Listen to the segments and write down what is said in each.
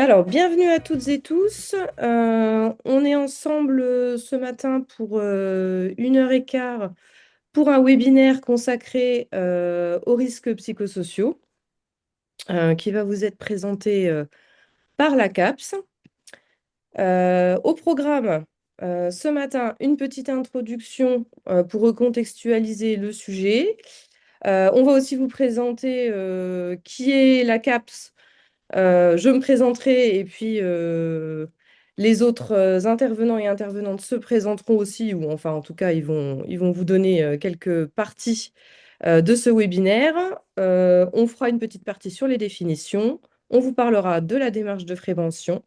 Alors, bienvenue à toutes et tous. On est ensemble ce matin pour 1 heure et quart pour un webinaire consacré aux risques psychosociaux qui va vous être présenté par la CAPS. Au programme, ce matin, une petite introduction pour recontextualiser le sujet. On va aussi vous présenter qui est la CAPS. Je me présenterai et puis les autres intervenants et intervenantes se présenteront aussi, ou enfin en tout cas ils vont vous donner quelques parties de ce webinaire. On fera une petite partie sur les définitions, on vous parlera de la démarche de prévention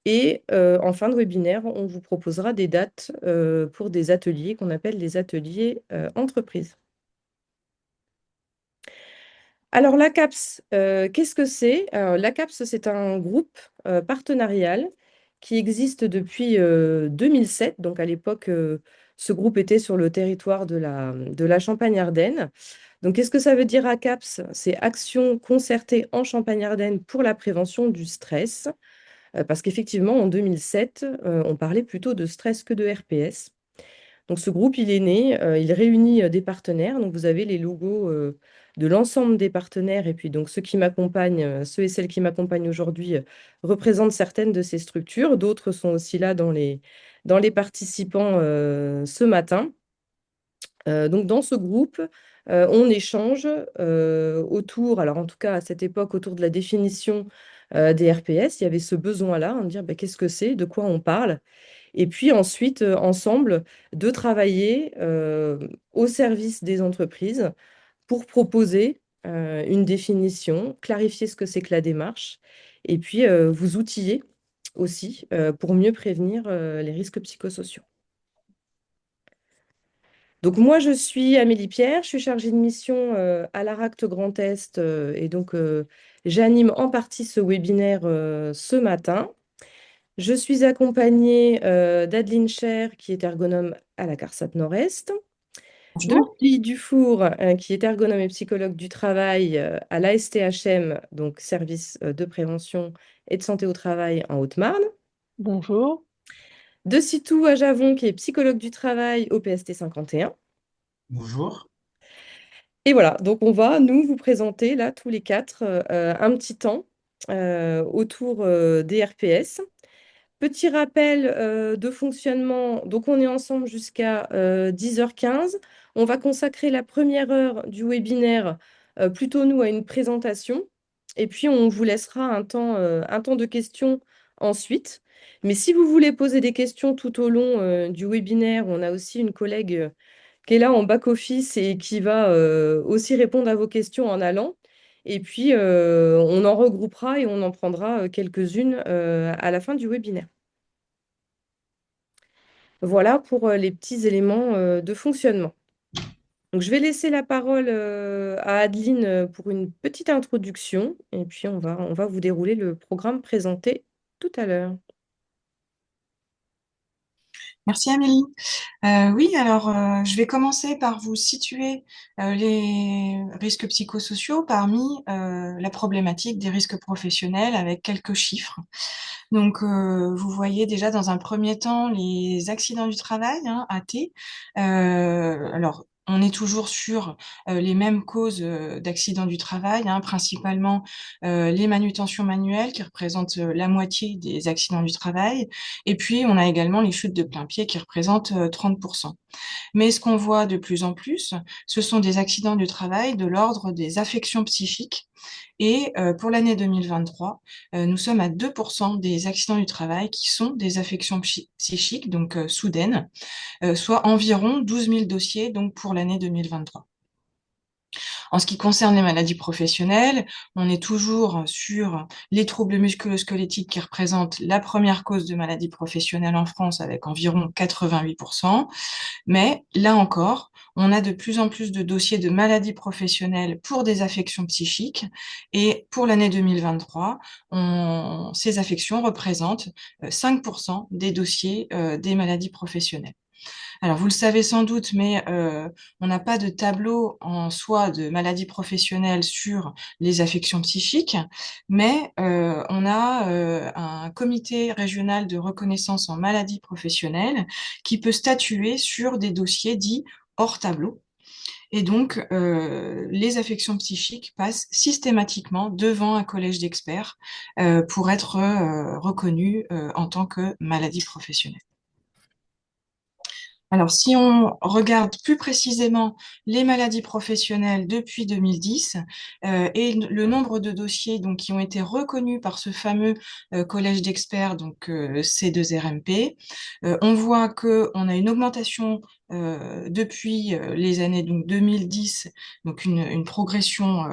et en fin de webinaire, on vous proposera des dates pour des ateliers qu'on appelle les ateliers entreprises. Alors, la CAPS, qu'est-ce que c'est? La CAPS, c'est un groupe partenarial qui existe depuis 2007. Donc, à l'époque, ce groupe était sur le territoire de la Champagne-Ardenne. Donc, qu'est-ce que ça veut dire ACAPS? C'est Action concertée en Champagne-Ardenne pour la prévention du stress. Parce qu'effectivement, en 2007, on parlait plutôt de stress que de RPS. Donc ce groupe, il est né, il réunit des partenaires. Donc vous avez les logos de l'ensemble des partenaires. Et puis donc ceux qui m'accompagnent, ceux et celles qui m'accompagnent aujourd'hui représentent certaines de ces structures. D'autres sont aussi là dans les participants ce matin. Donc dans ce groupe, on échange autour, alors en tout cas à cette époque, autour de la définition des RPS. Il y avait ce besoin-là, hein, de dire bah, qu'est-ce que c'est, de quoi on parle. Et puis ensuite, ensemble, de travailler au service des entreprises pour proposer une définition, clarifier ce que c'est que la démarche, et puis vous outiller aussi pour mieux prévenir les risques psychosociaux. Donc moi, je suis Amélie Pierre, je suis chargée de mission à l'ARACT Grand Est, et donc j'anime en partie ce webinaire ce matin. Je suis accompagnée d'Adeline Cher, qui est ergonome à la CARSAT Nord-Est, de Bonjour. Julie Dufour, qui est ergonome et psychologue du travail à l'ASTHM, donc service de prévention et de santé au travail en Haute-Marne, Bonjour. de Sitou Ajavon, qui est psychologue du travail au PST 51. Bonjour. Et voilà, donc on va, nous, vous présenter là, tous les quatre, un petit temps autour des RPS. Petit rappel de fonctionnement, donc on est ensemble jusqu'à 10h15. On va consacrer la première heure du webinaire plutôt nous à une présentation et puis on vous laissera un temps de questions ensuite. Mais si vous voulez poser des questions tout au long du webinaire, on a aussi une collègue qui est là en back-office et qui va aussi répondre à vos questions en allant. Et puis on en regroupera et on en prendra quelques-unes à la fin du webinaire. Voilà pour les petits éléments de fonctionnement. Donc, je vais laisser la parole à Adeline pour une petite introduction et puis on va vous dérouler le programme présenté tout à l'heure. Merci Amélie. Oui, alors je vais commencer par vous situer les risques psychosociaux parmi la problématique des risques professionnels avec quelques chiffres. Donc, vous voyez déjà dans un premier temps les accidents du travail, hein, AT. Alors, on est toujours sur les mêmes causes d'accidents du travail, hein, principalement les manutentions manuelles qui représentent la moitié des accidents du travail. Et puis, on a également les chutes de plein pied qui représentent 30%. Mais ce qu'on voit de plus en plus, ce sont des accidents du travail de l'ordre des affections psychiques. Et pour l'année 2023, nous sommes à 2% des accidents du travail qui sont des affections psychiques, donc soudaines, soit environ 12 000 dossiers donc pour l'année 2023. En ce qui concerne les maladies professionnelles, on est toujours sur les troubles musculo-squelettiques qui représentent la première cause de maladie professionnelle en France avec environ 88%. Mais là encore, on a de plus en plus de dossiers de maladies professionnelles pour des affections psychiques. Et pour l'année 2023, ces affections représentent 5% des dossiers des maladies professionnelles. Alors, vous le savez sans doute, mais on n'a pas de tableau en soi de maladie professionnelle sur les affections psychiques, mais on a un comité régional de reconnaissance en maladie professionnelle qui peut statuer sur des dossiers dits hors tableau. Et donc, les affections psychiques passent systématiquement devant un collège d'experts pour être reconnues en tant que maladie professionnelle. Alors, si on regarde plus précisément les maladies professionnelles depuis 2010 et le nombre de dossiers donc, qui ont été reconnus par ce fameux collège d'experts, donc C2RMP, on voit qu'on a une augmentation depuis les années donc 2010, donc une progression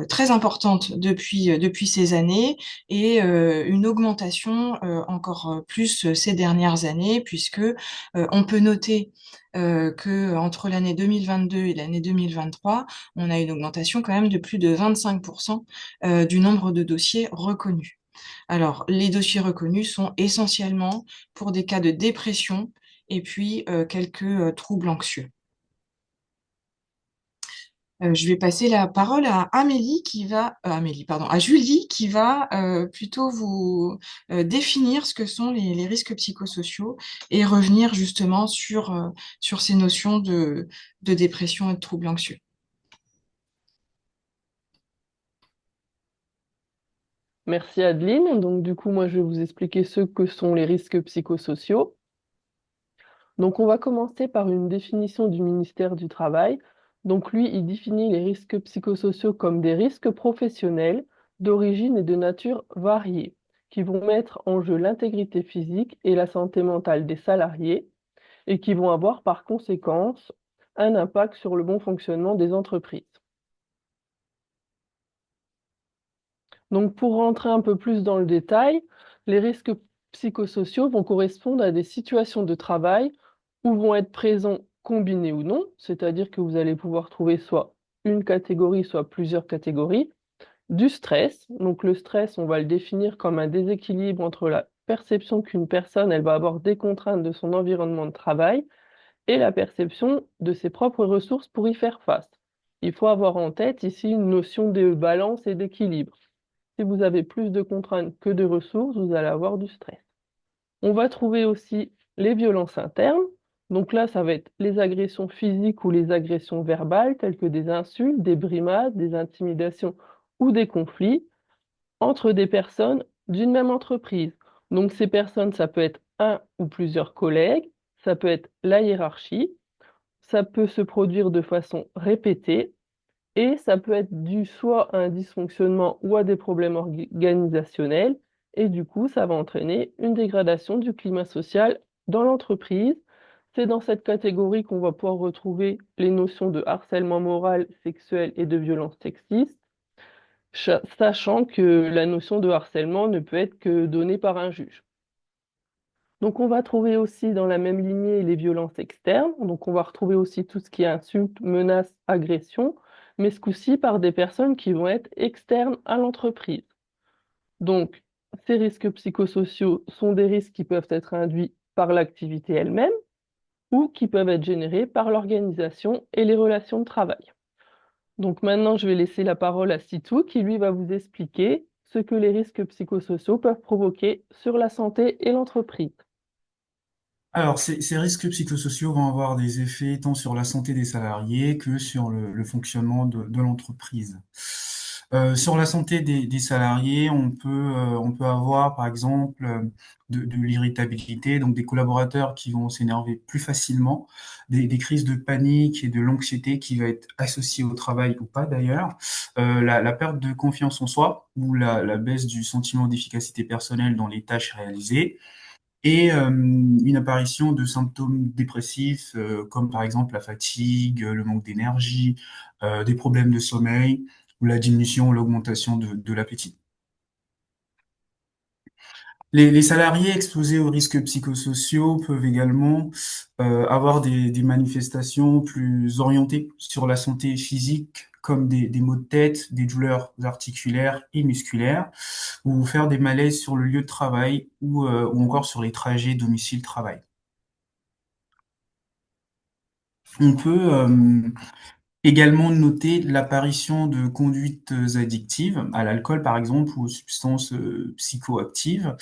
très importante depuis ces années et une augmentation encore plus ces dernières années, puisque on peut noter que entre l'année 2022 et l'année 2023, on a une augmentation quand même de plus de 25% du nombre de dossiers reconnus. Alors, les dossiers reconnus sont essentiellement pour des cas de dépression et puis quelques troubles anxieux. Je vais passer la parole à Amélie, pardon, à Julie qui va plutôt vous définir ce que sont les risques psychosociaux et revenir justement sur ces notions de dépression et de troubles anxieux. Merci Adeline. Donc du coup, moi je vais vous expliquer ce que sont les risques psychosociaux. Donc on va commencer par une définition du ministère du Travail. Donc lui, il définit les risques psychosociaux comme des risques professionnels d'origine et de nature variée, qui vont mettre en jeu l'intégrité physique et la santé mentale des salariés et qui vont avoir par conséquence un impact sur le bon fonctionnement des entreprises. Donc, pour rentrer un peu plus dans le détail, les risques psychosociaux vont correspondre à des situations de travail où vont être présents combinés ou non, c'est-à-dire que vous allez pouvoir trouver soit une catégorie, soit plusieurs catégories, du stress. Donc, le stress, on va le définir comme un déséquilibre entre la perception qu'une personne, elle va avoir des contraintes de son environnement de travail et la perception de ses propres ressources pour y faire face. Il faut avoir en tête ici une notion de balance et d'équilibre. Si vous avez plus de contraintes que de ressources, vous allez avoir du stress. On va trouver aussi les violences internes. Donc là, ça va être les agressions physiques ou les agressions verbales, telles que des insultes, des brimades, des intimidations ou des conflits entre des personnes d'une même entreprise. Donc ces personnes, ça peut être un ou plusieurs collègues, ça peut être la hiérarchie, ça peut se produire de façon répétée et ça peut être dû soit à un dysfonctionnement ou à des problèmes organisationnels. Et du coup, ça va entraîner une dégradation du climat social dans l'entreprise. C'est dans cette catégorie qu'on va pouvoir retrouver les notions de harcèlement moral, sexuel et de violence sexiste, sachant que la notion de harcèlement ne peut être que donnée par un juge. Donc, on va trouver aussi dans la même lignée les violences externes. Donc, on va retrouver aussi tout ce qui est insultes, menaces, agressions, mais ce coup-ci par des personnes qui vont être externes à l'entreprise. Donc, ces risques psychosociaux sont des risques qui peuvent être induits par l'activité elle-même ou qui peuvent être générés par l'organisation et les relations de travail. Donc, maintenant, je vais laisser la parole à Sitou qui, lui, va vous expliquer ce que les risques psychosociaux peuvent provoquer sur la santé et l'entreprise. Alors, ces risques psychosociaux vont avoir des effets tant sur la santé des salariés que sur le fonctionnement de l'entreprise. Sur la santé des salariés, on peut avoir, par exemple, de l'irritabilité, donc des collaborateurs qui vont s'énerver plus facilement, des crises de panique et de l'anxiété qui va être associée au travail ou pas d'ailleurs, la perte de confiance en soi ou la baisse du sentiment d'efficacité personnelle dans les tâches réalisées et une apparition de symptômes dépressifs comme par exemple la fatigue, le manque d'énergie, des problèmes de sommeil ou la diminution ou l'augmentation de l'appétit. Les salariés exposés aux risques psychosociaux peuvent également avoir des manifestations plus orientées sur la santé physique, comme des maux de tête, des douleurs articulaires et musculaires, ou faire des malaises sur le lieu de travail ou encore sur les trajets domicile-travail. On peut également noter l'apparition de conduites addictives à l'alcool, par exemple, ou aux substances psychoactives,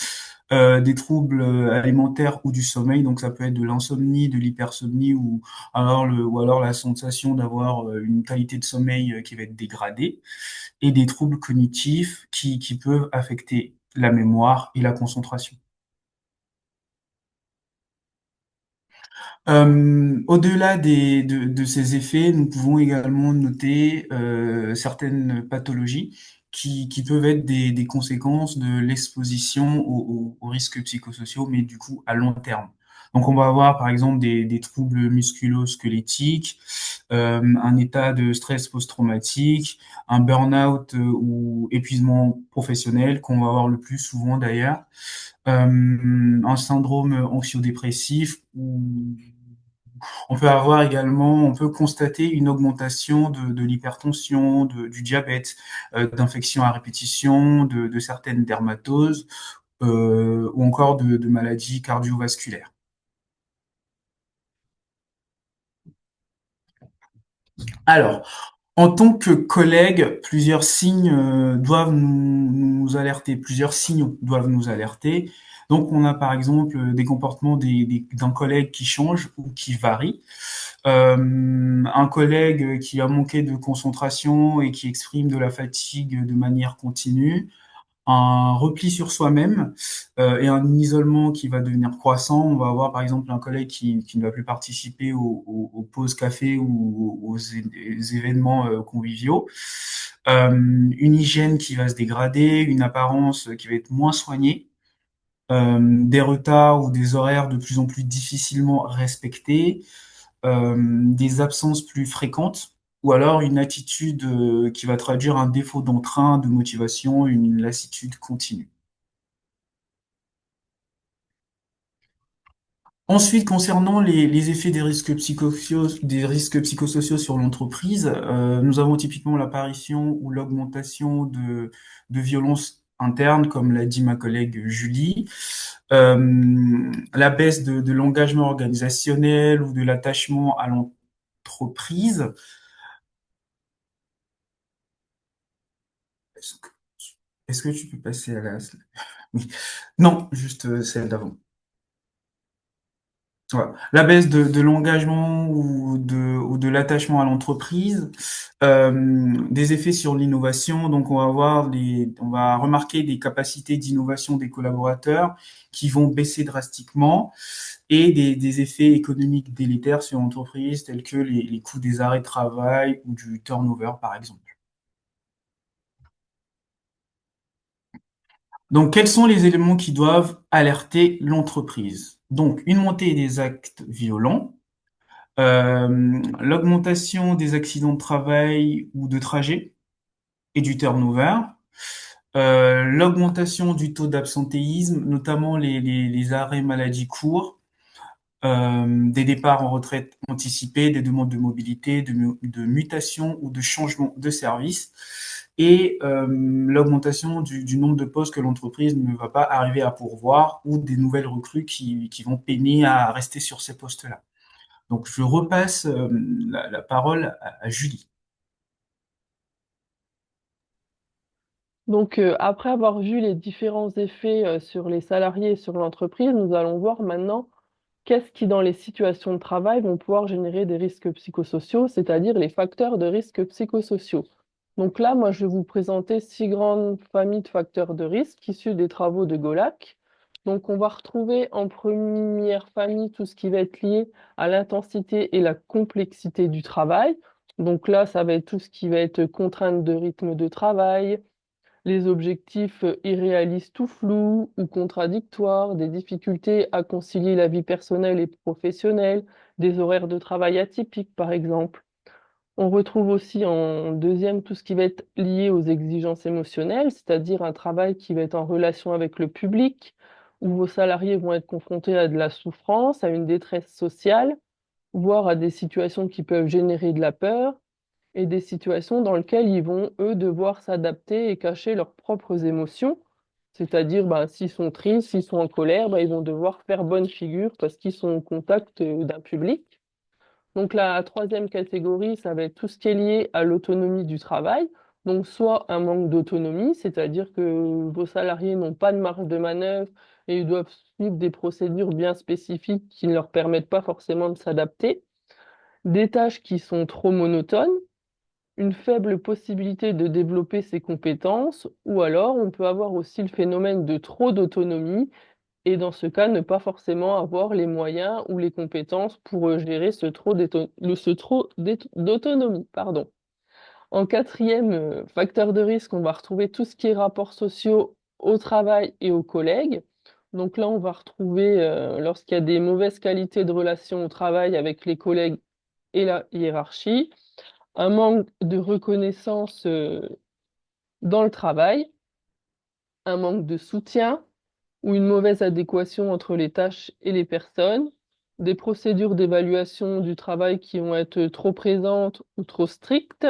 des troubles alimentaires ou du sommeil. Donc, ça peut être de l'insomnie, de l'hypersomnie ou alors la sensation d'avoir une qualité de sommeil qui va être dégradée et des troubles cognitifs qui peuvent affecter la mémoire et la concentration. Au-delà de ces effets, nous pouvons également noter certaines pathologies qui peuvent être des conséquences de l'exposition aux risques psychosociaux, mais du coup à long terme. Donc on va avoir par exemple des troubles musculo-squelettiques, un état de stress post-traumatique, un burn-out ou épuisement professionnel qu'on va avoir le plus souvent d'ailleurs, un syndrome anxio-dépressif ou on peut constater une augmentation de l'hypertension, du diabète, d'infections à répétition, de certaines dermatoses ou encore de maladies cardiovasculaires. Alors, en tant que collègue, plusieurs signes doivent nous alerter, plusieurs signaux doivent nous alerter. Donc, on a par exemple des comportements d'un collègue qui change ou qui varie. Un collègue qui a manqué de concentration et qui exprime de la fatigue de manière continue, un repli sur soi-même et un isolement qui va devenir croissant. On va avoir par exemple un collègue qui ne va plus participer aux pauses café ou aux événements conviviaux. Une hygiène qui va se dégrader, une apparence qui va être moins soignée, des retards ou des horaires de plus en plus difficilement respectés, des absences plus fréquentes, ou alors une attitude qui va traduire un défaut d'entrain, de motivation, une lassitude continue. Ensuite, concernant les effets des risques psychosociaux sur l'entreprise, nous avons typiquement l'apparition ou l'augmentation de violences internes, comme l'a dit ma collègue Julie, la baisse de l'engagement organisationnel ou de l'attachement à l'entreprise. Est-ce que, est-ce que tu peux passer à la... Oui. Non, juste celle d'avant. Voilà. La baisse de l'engagement ou de l'attachement à l'entreprise, des effets sur l'innovation. Donc, on va remarquer des capacités d'innovation des collaborateurs qui vont baisser drastiquement et des effets économiques délétères sur l'entreprise, tels que les coûts des arrêts de travail ou du turnover, par exemple. Donc, quels sont les éléments qui doivent alerter l'entreprise? Donc, une montée des actes violents, l'augmentation des accidents de travail ou de trajet et du turnover, l'augmentation du taux d'absentéisme, notamment les arrêts maladie courts, des départs en retraite anticipés, des demandes de mobilité, de mutation ou de changement de service, et l'augmentation du nombre de postes que l'entreprise ne va pas arriver à pourvoir ou des nouvelles recrues qui vont peiner à rester sur ces postes-là. Donc, je repasse la parole à Julie. Donc, après avoir vu les différents effets sur les salariés et sur l'entreprise, nous allons voir maintenant qu'est-ce qui, dans les situations de travail, vont pouvoir générer des risques psychosociaux, c'est-à-dire les facteurs de risques psychosociaux. Donc là, moi, je vais vous présenter 6 grandes familles de facteurs de risque issus des travaux de Golac. Donc, on va retrouver en première famille tout ce qui va être lié à l'intensité et la complexité du travail. Donc là, ça va être tout ce qui va être contrainte de rythme de travail, les objectifs irréalistes ou flous ou contradictoires, des difficultés à concilier la vie personnelle et professionnelle, des horaires de travail atypiques, par exemple. On retrouve aussi en deuxième tout ce qui va être lié aux exigences émotionnelles, c'est-à-dire un travail qui va être en relation avec le public, où vos salariés vont être confrontés à de la souffrance, à une détresse sociale, voire à des situations qui peuvent générer de la peur, et des situations dans lesquelles ils vont, eux, devoir s'adapter et cacher leurs propres émotions. C'est-à-dire, bah, s'ils sont tristes, s'ils sont en colère, bah, ils vont devoir faire bonne figure parce qu'ils sont au contact d'un public. Donc la troisième catégorie, ça va être tout ce qui est lié à l'autonomie du travail. Donc soit un manque d'autonomie, c'est-à-dire que vos salariés n'ont pas de marge de manœuvre et ils doivent suivre des procédures bien spécifiques qui ne leur permettent pas forcément de s'adapter. Des tâches qui sont trop monotones, une faible possibilité de développer ses compétences, ou alors on peut avoir aussi le phénomène de trop d'autonomie, et dans ce cas, ne pas forcément avoir les moyens ou les compétences pour gérer ce trop d'autonomie, pardon. En quatrième facteur de risque, on va retrouver tout ce qui est rapports sociaux au travail et aux collègues. Donc là, on va retrouver, lorsqu'il y a des mauvaises qualités de relations au travail avec les collègues et la hiérarchie, un manque de reconnaissance dans le travail, un manque de soutien ou une mauvaise adéquation entre les tâches et les personnes, des procédures d'évaluation du travail qui vont être trop présentes ou trop strictes,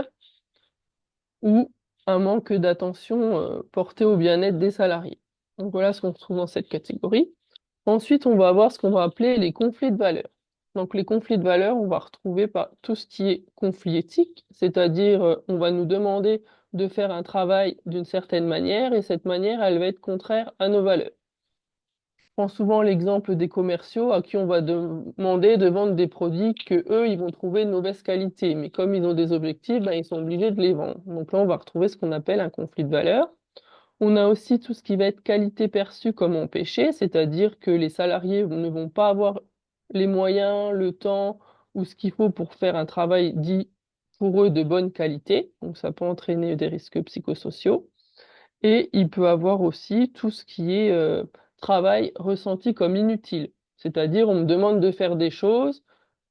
ou un manque d'attention portée au bien-être des salariés. Donc voilà ce qu'on retrouve dans cette catégorie. Ensuite, on va avoir ce qu'on va appeler les conflits de valeurs. Donc les conflits de valeurs, on va retrouver par tout ce qui est conflit éthique, c'est-à-dire on va nous demander de faire un travail d'une certaine manière et cette manière, elle va être contraire à nos valeurs. Je prends souvent l'exemple des commerciaux à qui on va demander de vendre des produits que eux, ils vont trouver de mauvaise qualité, mais comme ils ont des objectifs, ben, ils sont obligés de les vendre. Donc là, on va retrouver ce qu'on appelle un conflit de valeurs. On a aussi tout ce qui va être qualité perçue comme empêchée, c'est-à-dire que les salariés ne vont pas avoir les moyens, le temps ou ce qu'il faut pour faire un travail dit pour eux de bonne qualité. Donc ça peut entraîner des risques psychosociaux. Et il peut avoir aussi tout ce qui est travail ressenti comme inutile. C'est-à-dire, on me demande de faire des choses,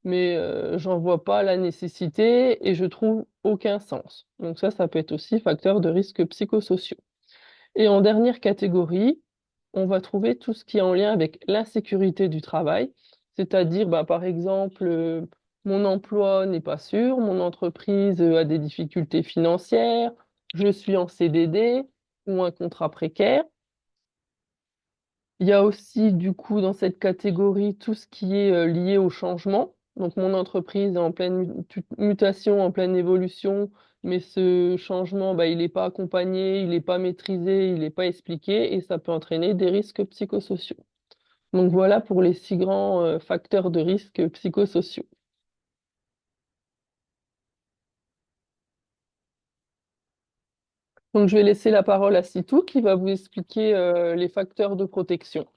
mais j'en vois pas la nécessité et je trouve aucun sens. Donc ça peut être aussi facteur de risques psychosociaux. Et en dernière catégorie, on va trouver tout ce qui est en lien avec l'insécurité du travail, c'est-à-dire, bah, par exemple, mon emploi n'est pas sûr, mon entreprise a des difficultés financières, je suis en CDD ou un contrat précaire. Il y a aussi, du coup, dans cette catégorie, tout ce qui est lié au changement. Donc, mon entreprise est en pleine mutation, en pleine évolution, mais ce changement, bah, il n'est pas accompagné, il n'est pas maîtrisé, il n'est pas expliqué, et ça peut entraîner des risques psychosociaux. Donc, voilà pour les 6 grands facteurs de risque psychosociaux. Donc, je vais laisser la parole à Sitou qui va vous expliquer les facteurs de protection.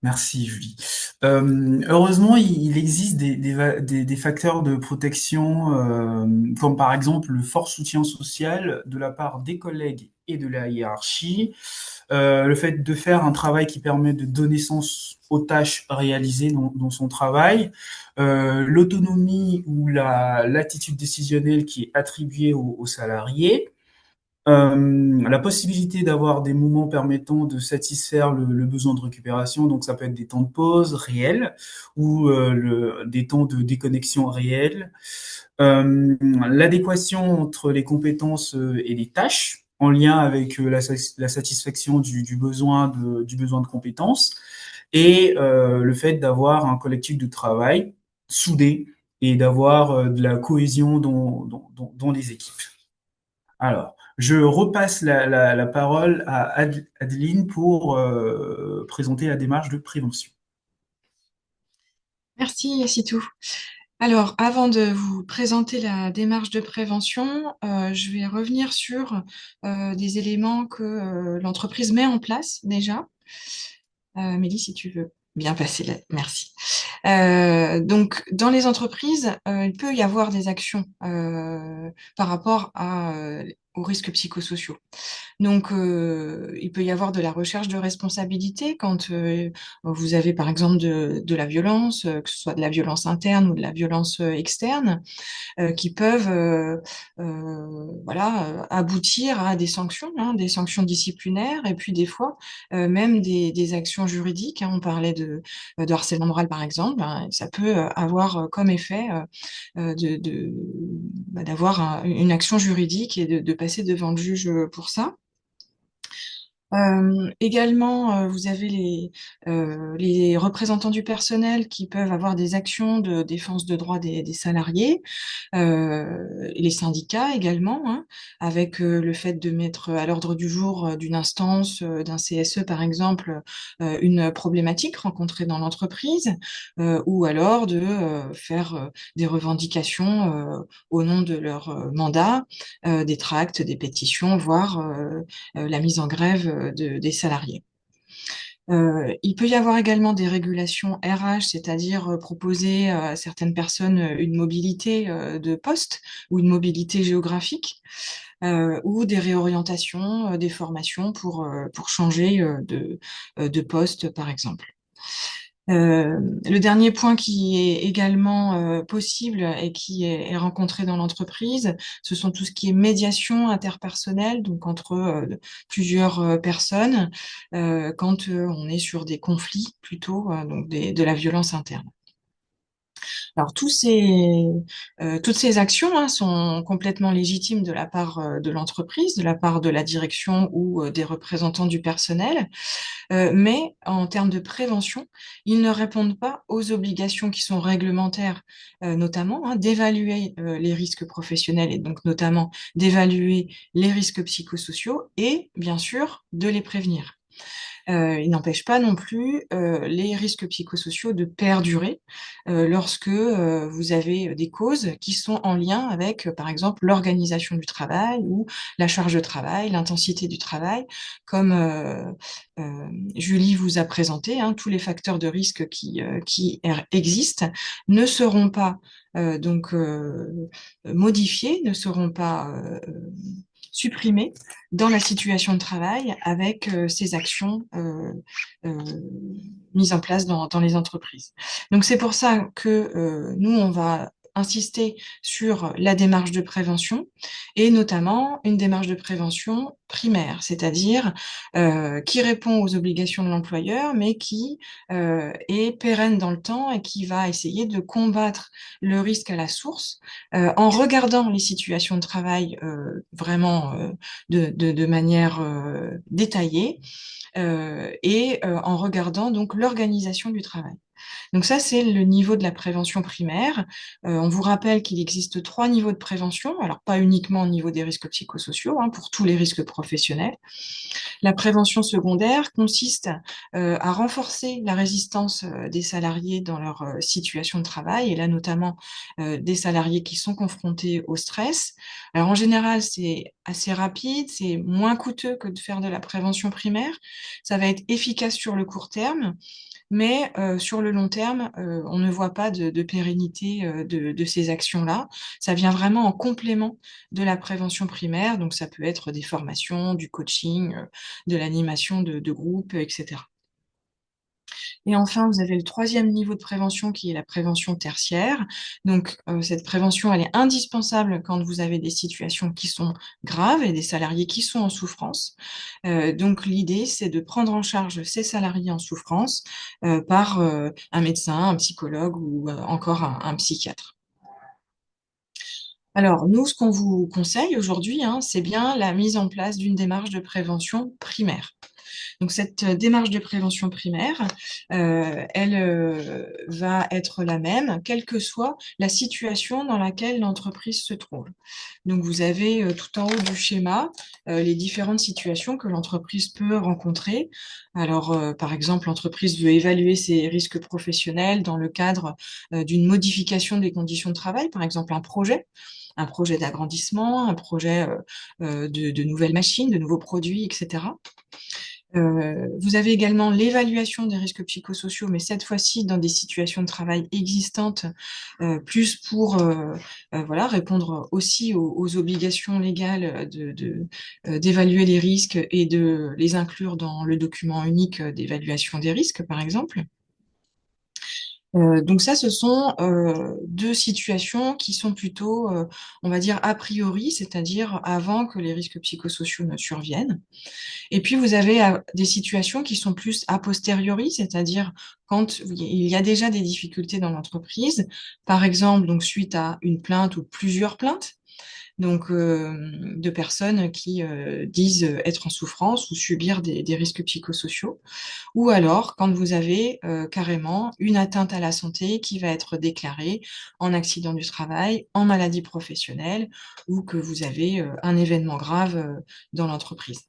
Merci, Julie. Heureusement, il existe des facteurs de protection, comme par exemple le fort soutien social de la part des collègues et de la hiérarchie, le fait de faire un travail qui permet de donner sens aux tâches réalisées dans son travail, l'autonomie ou l'attitude décisionnelle qui est attribuée aux salariés, la possibilité d'avoir des moments permettant de satisfaire le besoin de récupération, donc ça peut être des temps de pause réels ou des temps de déconnexion réels. L'adéquation entre les compétences et les tâches en lien avec la satisfaction du besoin de compétences et le fait d'avoir un collectif de travail soudé et d'avoir de la cohésion dans les équipes. Alors, je repasse la parole à Adeline pour présenter la démarche de prévention. Merci, Yassitou. Alors, avant de vous présenter la démarche de prévention, je vais revenir sur des éléments que l'entreprise met en place déjà. Mélie, si tu veux bien passer là, merci. Donc, dans les entreprises, il peut y avoir des actions par rapport aux risques psychosociaux. Donc, il peut y avoir de la recherche de responsabilité quand vous avez, par exemple, de la violence, que ce soit de la violence interne ou de la violence externe, qui peuvent voilà, aboutir à des sanctions disciplinaires, et puis des fois même des actions juridiques. On parlait de harcèlement moral, par exemple. Ça peut avoir comme effet d'avoir une action juridique et de passer devant le juge pour ça. Également, vous avez les représentants du personnel qui peuvent avoir des actions de défense de droits des salariés, et les syndicats également, hein, avec le fait de mettre à l'ordre du jour d'une instance, d'un CSE par exemple, une problématique rencontrée dans l'entreprise, ou alors de faire des revendications au nom de leur mandat, des tracts, des pétitions, voire la mise en grève des salariés. Il peut y avoir également des régulations RH, c'est-à-dire proposer à certaines personnes une mobilité de poste ou une mobilité géographique, ou des réorientations, des formations pour changer de poste, par exemple. Le dernier point qui est également possible et qui est rencontré dans l'entreprise, ce sont tout ce qui est médiation interpersonnelle, donc entre plusieurs personnes, quand on est sur des conflits plutôt, donc de la violence interne. Alors toutes ces actions, hein, sont complètement légitimes de la part de l'entreprise, de la part de la direction ou des représentants du personnel. Mais en termes de prévention, ils ne répondent pas aux obligations qui sont réglementaires, notamment, hein, d'évaluer les risques professionnels et donc notamment d'évaluer les risques psychosociaux et bien sûr de les prévenir. Il n'empêche pas non plus les risques psychosociaux de perdurer lorsque vous avez des causes qui sont en lien avec, par exemple, l'organisation du travail ou la charge de travail, l'intensité du travail, comme Julie vous a présenté, hein, tous les facteurs de risque qui existent ne seront pas donc modifiés, ne seront pas supprimés dans la situation de travail avec ces actions euh, mises en place dans les entreprises. Donc c'est pour ça que nous, on va insister sur la démarche de prévention et notamment une démarche de prévention primaire, c'est-à-dire qui répond aux obligations de l'employeur, mais qui est pérenne dans le temps et qui va essayer de combattre le risque à la source en regardant les situations de travail vraiment de manière détaillée et en regardant donc l'organisation du travail. Donc ça, c'est le niveau de la prévention primaire. On vous rappelle qu'il existe 3 niveaux de prévention, alors pas uniquement au niveau des risques psychosociaux, hein, pour tous les risques professionnels. La prévention secondaire consiste à renforcer la résistance des salariés dans leur situation de travail, et là notamment des salariés qui sont confrontés au stress. Alors en général, c'est assez rapide, c'est moins coûteux que de faire de la prévention primaire. Ça va être efficace sur le court terme, mais sur le long terme, on ne voit pas de pérennité de ces actions-là. Ça vient vraiment en complément de la prévention primaire, donc ça peut être des formations, du coaching, de l'animation de groupe, etc. Et enfin, vous avez le 3e niveau de prévention qui est la prévention tertiaire. Donc, cette prévention, elle est indispensable quand vous avez des situations qui sont graves et des salariés qui sont en souffrance. Donc, l'idée, c'est de prendre en charge ces salariés en souffrance par un médecin, un psychologue ou encore un psychiatre. Alors, nous, ce qu'on vous conseille aujourd'hui, hein, c'est bien la mise en place d'une démarche de prévention primaire. Donc cette démarche de prévention primaire, elle va être la même, quelle que soit la situation dans laquelle l'entreprise se trouve. Donc vous avez tout en haut du schéma les différentes situations que l'entreprise peut rencontrer. Alors par exemple, l'entreprise veut évaluer ses risques professionnels dans le cadre d'une modification des conditions de travail, par exemple un projet d'agrandissement, un projet de nouvelles machines, de nouveaux produits, etc. Vous avez également l'évaluation des risques psychosociaux, mais cette fois-ci dans des situations de travail existantes, plus pour voilà, répondre aussi aux obligations légales d'évaluer les risques et de les inclure dans le document unique d'évaluation des risques, par exemple. Donc ça, ce sont 2 situations qui sont plutôt, on va dire, a priori, c'est-à-dire avant que les risques psychosociaux ne surviennent. Et puis, vous avez des situations qui sont plus a posteriori, c'est-à-dire quand il y a déjà des difficultés dans l'entreprise, par exemple, donc suite à une plainte ou plusieurs plaintes, donc de personnes qui disent être en souffrance ou subir des risques psychosociaux, ou alors quand vous avez carrément une atteinte à la santé qui va être déclarée en accident du travail, en maladie professionnelle, ou que vous avez un événement grave dans l'entreprise.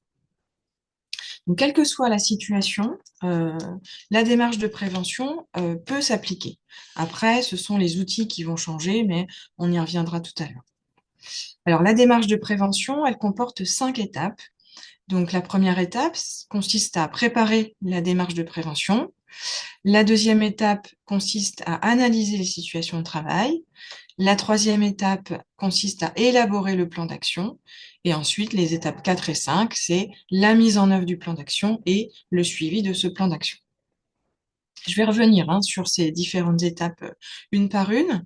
Donc, quelle que soit la situation, la démarche de prévention peut s'appliquer. Après, ce sont les outils qui vont changer, mais on y reviendra tout à l'heure. Alors, la démarche de prévention, elle comporte 5 étapes. Donc, la première étape consiste à préparer la démarche de prévention. La deuxième étape consiste à analyser les situations de travail. La troisième étape consiste à élaborer le plan d'action. Et ensuite, les étapes 4 et 5, c'est la mise en œuvre du plan d'action et le suivi de ce plan d'action. Je vais revenir sur ces différentes étapes une par une.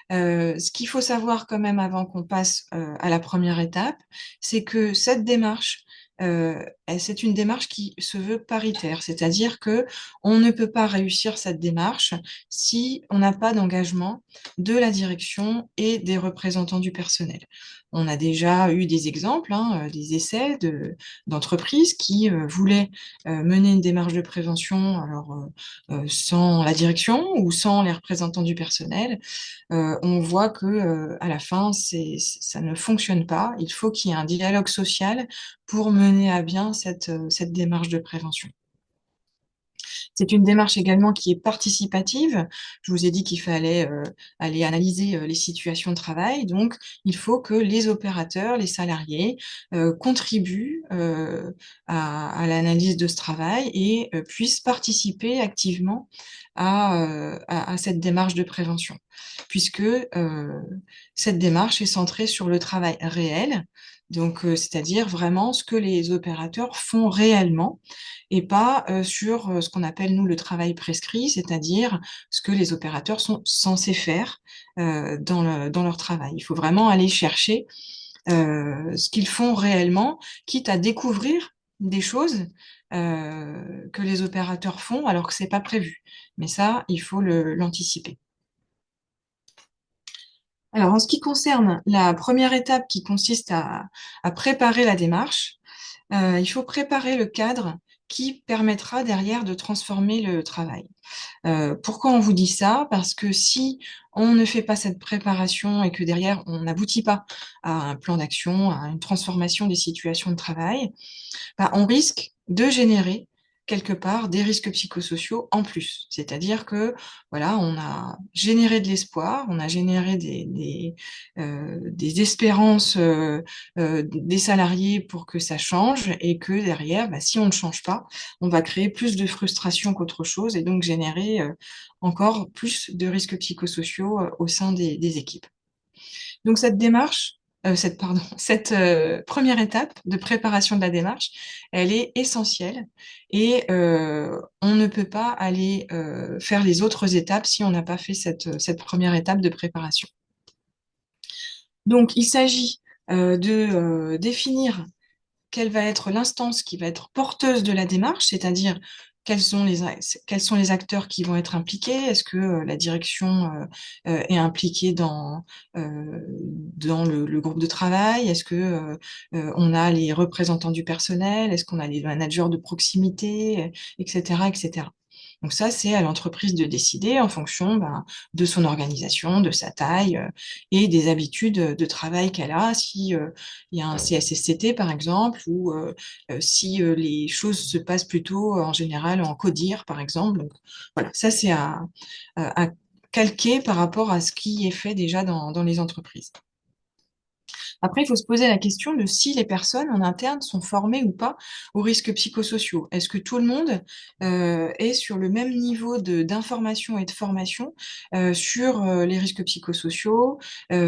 Ce qu'il faut savoir quand même avant qu'on passe à la première étape, c'est que cette démarche, c'est une démarche qui se veut paritaire, c'est-à-dire que on ne peut pas réussir cette démarche si on n'a pas d'engagement de la direction et des représentants du personnel. On a déjà eu des exemples, des essais d'entreprises qui voulaient mener une démarche de prévention, alors sans la direction ou sans les représentants du personnel. On voit que à la fin, ça ne fonctionne pas. Il faut qu'il y ait un dialogue social pour mener à bien cette démarche de prévention. C'est une démarche également qui est participative. Je vous ai dit qu'il fallait aller analyser les situations de travail. Donc, il faut que les opérateurs, les salariés contribuent à l'analyse de ce travail et puissent participer activement à cette démarche de prévention, puisque cette démarche est centrée sur le travail réel, donc c'est-à-dire vraiment ce que les opérateurs font réellement et pas sur ce qu'on appelle nous le travail prescrit, c'est-à-dire ce que les opérateurs sont censés faire dans leur travail. Il faut vraiment aller chercher ce qu'ils font réellement, quitte à découvrir des choses que les opérateurs font alors que c'est pas prévu. Mais ça, il faut l'anticiper. Alors, en ce qui concerne la première étape qui consiste à préparer la démarche, il faut préparer le cadre qui permettra derrière de transformer le travail. Pourquoi on vous dit ça? Parce que si on ne fait pas cette préparation et que derrière on n'aboutit pas à un plan d'action, à une transformation des situations de travail, on risque de générer quelque part des risques psychosociaux en plus. C'est-à-dire que voilà, on a généré de l'espoir, on a généré des espérances des salariés pour que ça change et que derrière, si on ne change pas, on va créer plus de frustration qu'autre chose et donc générer encore plus de risques psychosociaux au sein des équipes. Donc cette démarche, cette première étape de préparation de la démarche, elle est essentielle et on ne peut pas aller faire les autres étapes si on n'a pas fait cette première étape de préparation. Donc il s'agit de définir quelle va être l'instance qui va être porteuse de la démarche, c'est-à-dire quels sont les acteurs qui vont être impliqués, est-ce que la direction est impliquée dans le groupe de travail, est-ce que on a les représentants du personnel, est-ce qu'on a les managers de proximité, etc., etc. Donc ça, c'est à l'entreprise de décider en fonction de son organisation, de sa taille et des habitudes de travail qu'elle a. Si il y a un CSSCT par exemple, ou si les choses se passent plutôt en général en CODIR par exemple. Donc voilà, ça c'est à calquer par rapport à ce qui est fait déjà dans les entreprises. Après, il faut se poser la question de si les personnes en interne sont formées ou pas aux risques psychosociaux. Est-ce que tout le monde est sur le même niveau d'information et de formation sur les risques psychosociaux,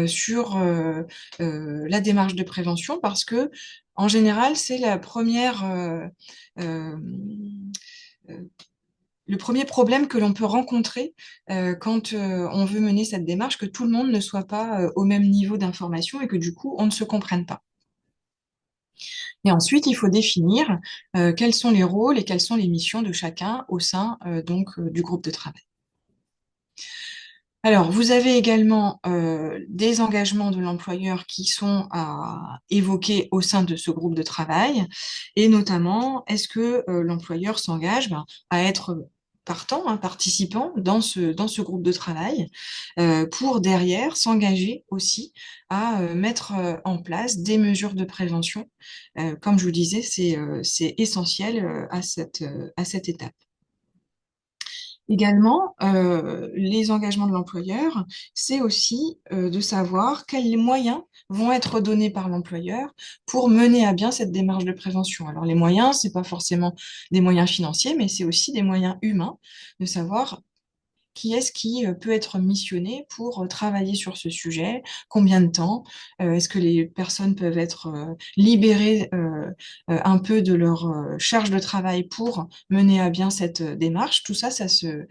sur la démarche de prévention? Parce que, en général, c'est la première euh, le premier problème que l'on peut rencontrer quand on veut mener cette démarche, que tout le monde ne soit pas au même niveau d'information et que du coup, on ne se comprenne pas. Et ensuite, il faut définir quels sont les rôles et quelles sont les missions de chacun au sein du groupe de travail. Alors, vous avez également des engagements de l'employeur qui sont à évoquer au sein de ce groupe de travail, et notamment, est-ce que l'employeur s'engage à être partant, participant dans ce groupe de travail, pour derrière s'engager aussi à mettre en place des mesures de prévention. Comme je vous disais, c'est essentiel à cette étape. Également, les engagements de l'employeur, c'est aussi de savoir quels moyens vont être donnés par l'employeur pour mener à bien cette démarche de prévention. Alors les moyens, c'est pas forcément des moyens financiers, mais c'est aussi des moyens humains, de savoir qui est-ce qui peut être missionné pour travailler sur ce sujet, combien de temps, est-ce que les personnes peuvent être libérées un peu de leur charge de travail pour mener à bien cette démarche. Tout ça, ça se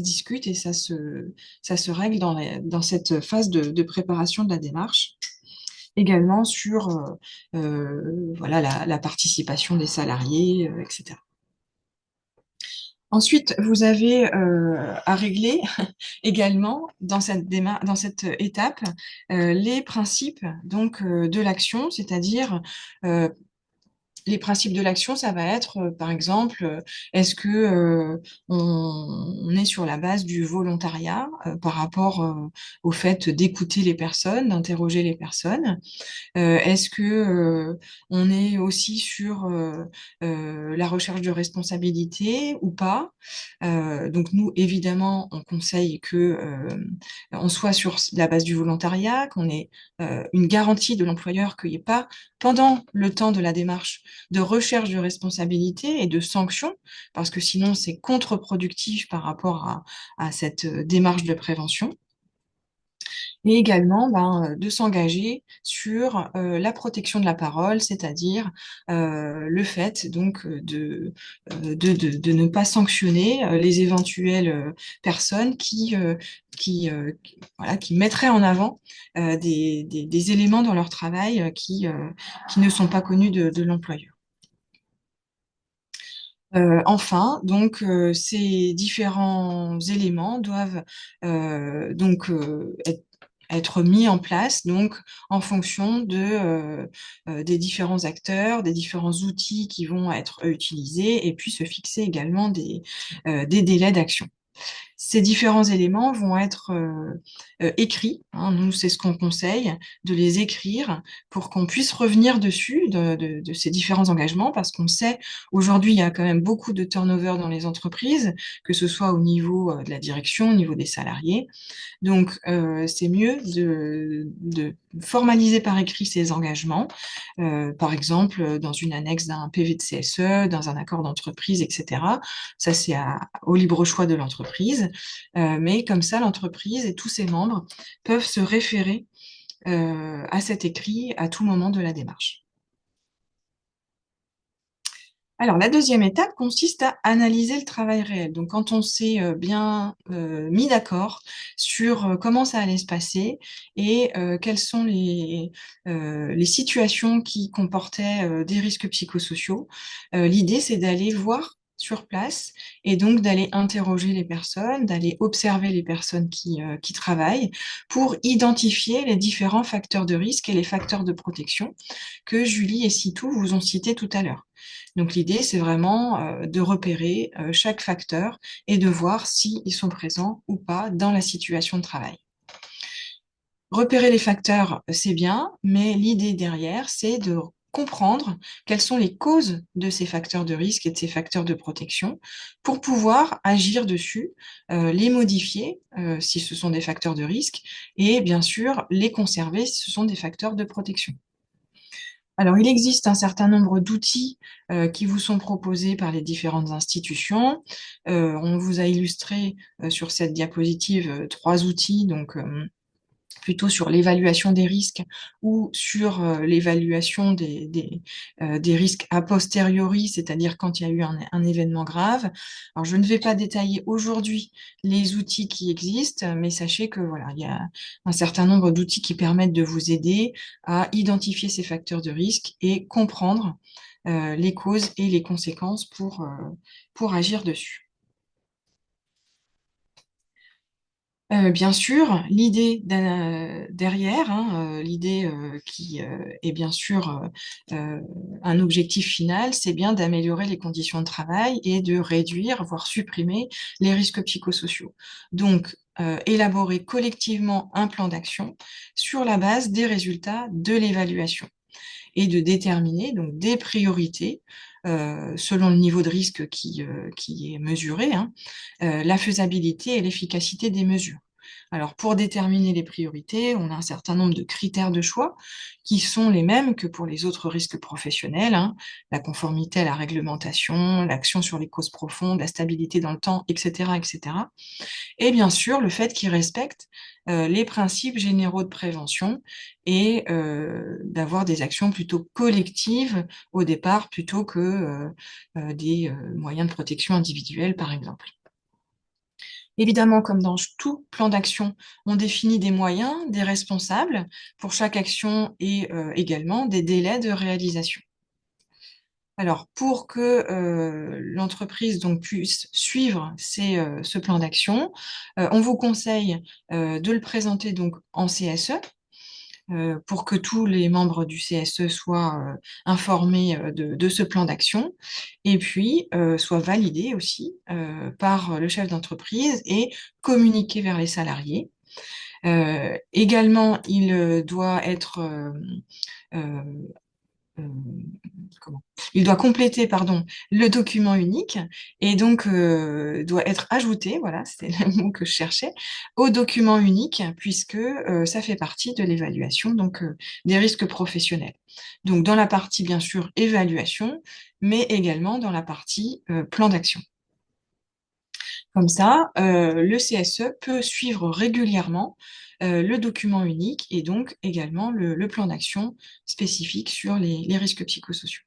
discute et ça se règle dans cette phase de préparation de la démarche. Également sur voilà, la participation des salariés, etc. Ensuite, vous avez à régler également dans cette étape les principes donc de l'action, c'est-à-dire euh, les principes de l'action, ça va être, par exemple, est-ce que on est sur la base du volontariat par rapport au fait d'écouter les personnes, d'interroger les personnes? Est-ce que on est aussi sur la recherche de responsabilité ou pas? Donc nous, évidemment, on conseille que on soit sur la base du volontariat, qu'on ait une garantie de l'employeur qu'il n'y ait pas, pendant le temps de la démarche, de recherche de responsabilité et de sanctions, parce que sinon c'est contre-productif par rapport à cette démarche de prévention. Et également de s'engager sur la protection de la parole, c'est-à-dire le fait donc de ne pas sanctionner les éventuelles personnes voilà, qui mettraient en avant des éléments dans leur travail qui ne sont pas connus de l'employeur. Enfin, donc ces différents éléments doivent être mis en place donc en fonction des différents acteurs, des différents outils qui vont être utilisés, et puis se fixer également des délais d'action. Ces différents éléments vont être écrits. Nous, c'est ce qu'on conseille, de les écrire pour qu'on puisse revenir dessus de ces différents engagements, parce qu'on sait aujourd'hui, il y a quand même beaucoup de turnover dans les entreprises, que ce soit au niveau de la direction, au niveau des salariés. Donc, c'est mieux de formaliser par écrit ces engagements, par exemple dans une annexe d'un PV de CSE, dans un accord d'entreprise, etc. Ça, c'est au libre choix de l'entreprise. Mais comme ça, l'entreprise et tous ses membres peuvent se référer à cet écrit à tout moment de la démarche. Alors, la deuxième étape consiste à analyser le travail réel. Donc, quand on s'est bien mis d'accord sur comment ça allait se passer et quelles sont les situations qui comportaient des risques psychosociaux, l'idée, c'est d'aller voir sur place et donc d'aller interroger les personnes, d'aller observer les personnes qui travaillent pour identifier les différents facteurs de risque et les facteurs de protection que Julie et Sitou vous ont cités tout à l'heure. Donc l'idée, c'est vraiment de repérer chaque facteur et de voir s'ils sont présents ou pas dans la situation de travail. Repérer les facteurs, c'est bien, mais l'idée derrière, c'est de comprendre quelles sont les causes de ces facteurs de risque et de ces facteurs de protection pour pouvoir agir dessus, les modifier si ce sont des facteurs de risque et bien sûr les conserver si ce sont des facteurs de protection. Alors, il existe un certain nombre d'outils qui vous sont proposés par les différentes institutions. On vous a illustré sur cette diapositive 3 outils, donc plutôt sur l'évaluation des risques ou sur l'évaluation des risques a posteriori, c'est-à-dire quand il y a eu un événement grave. Alors, je ne vais pas détailler aujourd'hui les outils qui existent, mais sachez que voilà, il y a un certain nombre d'outils qui permettent de vous aider à identifier ces facteurs de risque et comprendre les causes et les conséquences pour agir dessus. Bien sûr, l'idée derrière, hein, l'idée qui est bien sûr un objectif final, c'est bien d'améliorer les conditions de travail et de réduire, voire supprimer les risques psychosociaux. Donc, élaborer collectivement un plan d'action sur la base des résultats de l'évaluation et de déterminer donc des priorités selon le niveau de risque qui est mesuré, hein, la faisabilité et l'efficacité des mesures. Alors, pour déterminer les priorités, on a un certain nombre de critères de choix qui sont les mêmes que pour les autres risques professionnels, hein, la conformité à la réglementation, l'action sur les causes profondes, la stabilité dans le temps, etc., etc. Et bien sûr, le fait qu'ils respectent les principes généraux de prévention et d'avoir des actions plutôt collectives au départ plutôt que des moyens de protection individuels, par exemple. Évidemment, comme dans tout plan d'action, on définit des moyens, des responsables pour chaque action et également des délais de réalisation. Alors, pour que l'entreprise donc puisse suivre ce plan d'action, on vous conseille de le présenter donc en CSE pour que tous les membres du CSE soient informés de ce plan d'action et puis soient validés aussi par le chef d'entreprise et communiqués vers les salariés. Également, il doit être euh, euh, il doit compléter, pardon, le document unique et donc doit être ajouté, voilà, c'était le mot que je cherchais, au document unique puisque ça fait partie de l'évaluation donc des risques professionnels. Donc dans la partie bien sûr évaluation, mais également dans la partie plan d'action. Comme ça, le CSE peut suivre régulièrement le document unique et donc également le plan d'action spécifique sur les risques psychosociaux.